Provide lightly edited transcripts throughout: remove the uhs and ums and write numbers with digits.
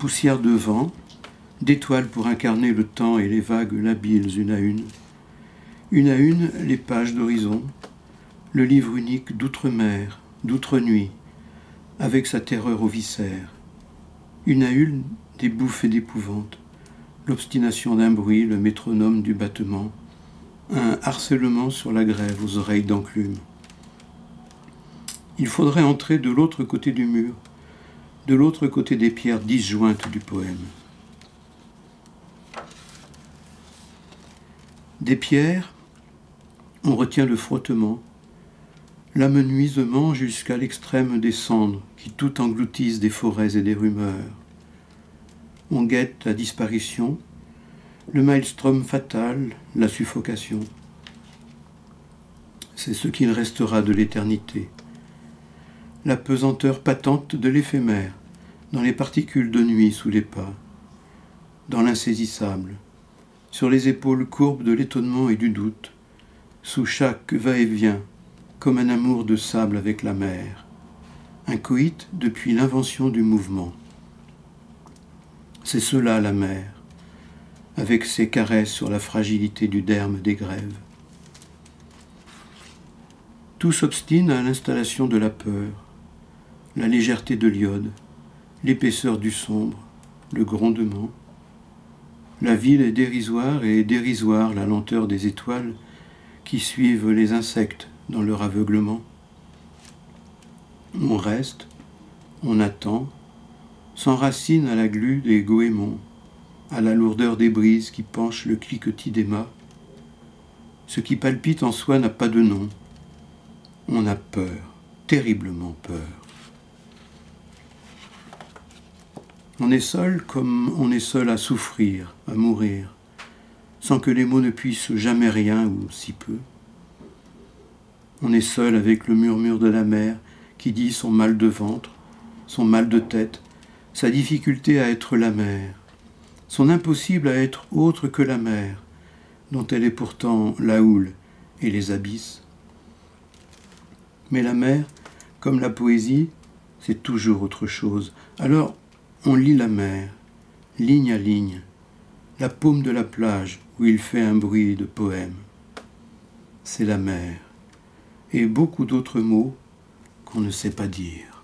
poussière de vent, d'étoiles pour incarner le temps et les vagues labiles une à une les pages d'horizon, le livre unique d'outre-mer, d'outre-nuit, avec sa terreur aux viscères, une à une des bouffées d'épouvante, l'obstination d'un bruit, le métronome du battement, un harcèlement sur la grève aux oreilles d'enclume. Il faudrait entrer de l'autre côté du mur, de l'autre côté des pierres disjointes du poème. Des pierres, on retient le frottement, l'amenuisement jusqu'à l'extrême des cendres qui tout engloutissent des forêts et des rumeurs. On guette la disparition, le maelstrom fatal, la suffocation. C'est ce qu'il restera de l'éternité. La pesanteur patente de l'éphémère, dans les particules de nuit sous les pas, dans l'insaisissable, sur les épaules courbes de l'étonnement et du doute, sous chaque va-et-vient, comme un amour de sable avec la mer, un coït depuis l'invention du mouvement. C'est cela la mer, avec ses caresses sur la fragilité du derme des grèves. Tout s'obstine à l'installation de la peur, la légèreté de l'iode, l'épaisseur du sombre, le grondement. La ville est dérisoire et dérisoire la lenteur des étoiles qui suivent les insectes dans leur aveuglement. On reste, on attend, s'enracine à la glu des goémons, à la lourdeur des brises qui penchent le cliquetis des mâts. Ce qui palpite en soi n'a pas de nom. On a peur, terriblement peur. On est seul comme on est seul à souffrir, à mourir, sans que les mots ne puissent jamais rien ou si peu. On est seul avec le murmure de la mer qui dit son mal de ventre, son mal de tête, sa difficulté à être la mer, son impossible à être autre que la mer, dont elle est pourtant la houle et les abysses. Mais la mer, comme la poésie, c'est toujours autre chose. Alors, on lit la mer, ligne à ligne, la paume de la plage où il fait un bruit de poème. C'est la mer, et beaucoup d'autres mots qu'on ne sait pas dire.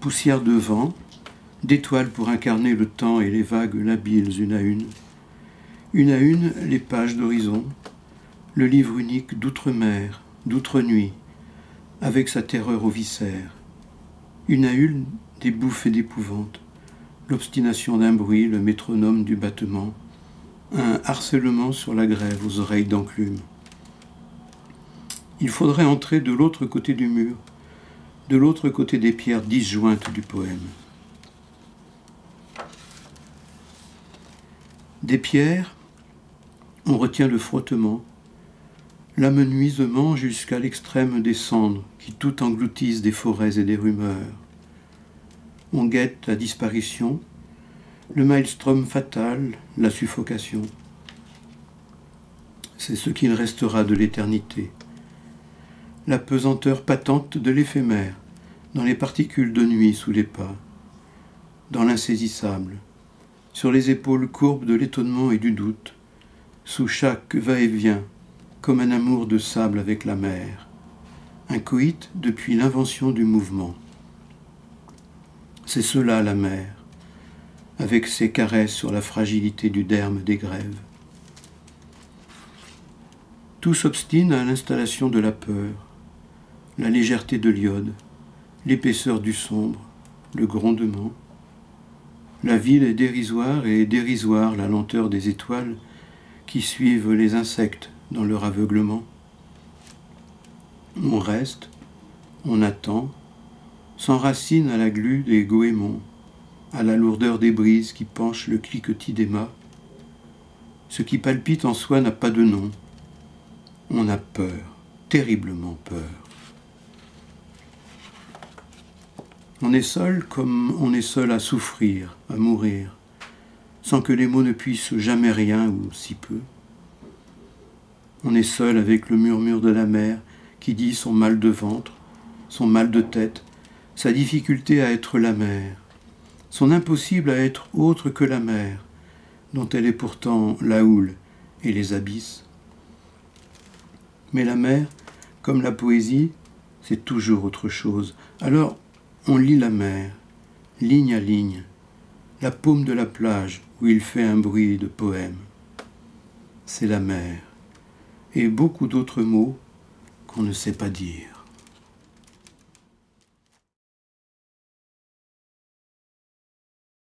Poussière de vent, d'étoiles pour incarner le temps et les vagues labiles une à une les pages d'horizon, le livre unique d'outre-mer, d'outre-nuit, avec sa terreur aux viscères, une à une des bouffées d'épouvante, l'obstination d'un bruit, le métronome du battement, un harcèlement sur la grève aux oreilles d'enclume. Il faudrait entrer de l'autre côté du mur, de l'autre côté des pierres disjointes du poème. Des pierres, on retient le frottement, l'amenuisement jusqu'à l'extrême des cendres qui tout engloutissent des forêts et des rumeurs. On guette la disparition, le maelstrom fatal, la suffocation. C'est ce qu'il restera de l'éternité. La pesanteur patente de l'éphémère, dans les particules de nuit sous les pas, dans l'insaisissable, sur les épaules courbes de l'étonnement et du doute, sous chaque va-et-vient, comme un amour de sable avec la mer, un coït depuis l'invention du mouvement. C'est cela la mer, avec ses caresses sur la fragilité du derme des grèves. Tout s'obstine à l'installation de la peur, la légèreté de l'iode, l'épaisseur du sombre, le grondement. La ville est dérisoire et dérisoire la lenteur des étoiles qui suivent les insectes dans leur aveuglement. On reste, on attend, s'enracine à la glu des goémons, à la lourdeur des brises qui penchent le cliquetis des mâts. Ce qui palpite en soi n'a pas de nom. On a peur, terriblement peur. On est seul comme on est seul à souffrir, à mourir, sans que les mots ne puissent jamais rien ou si peu. On est seul avec le murmure de la mer qui dit son mal de ventre, son mal de tête, sa difficulté à être la mer, son impossible à être autre que la mer, dont elle est pourtant la houle et les abysses. Mais la mer, comme la poésie, c'est toujours autre chose. Alors on lit la mer, ligne à ligne, la paume de la plage où il fait un bruit de poème. C'est la mer, et beaucoup d'autres mots qu'on ne sait pas dire.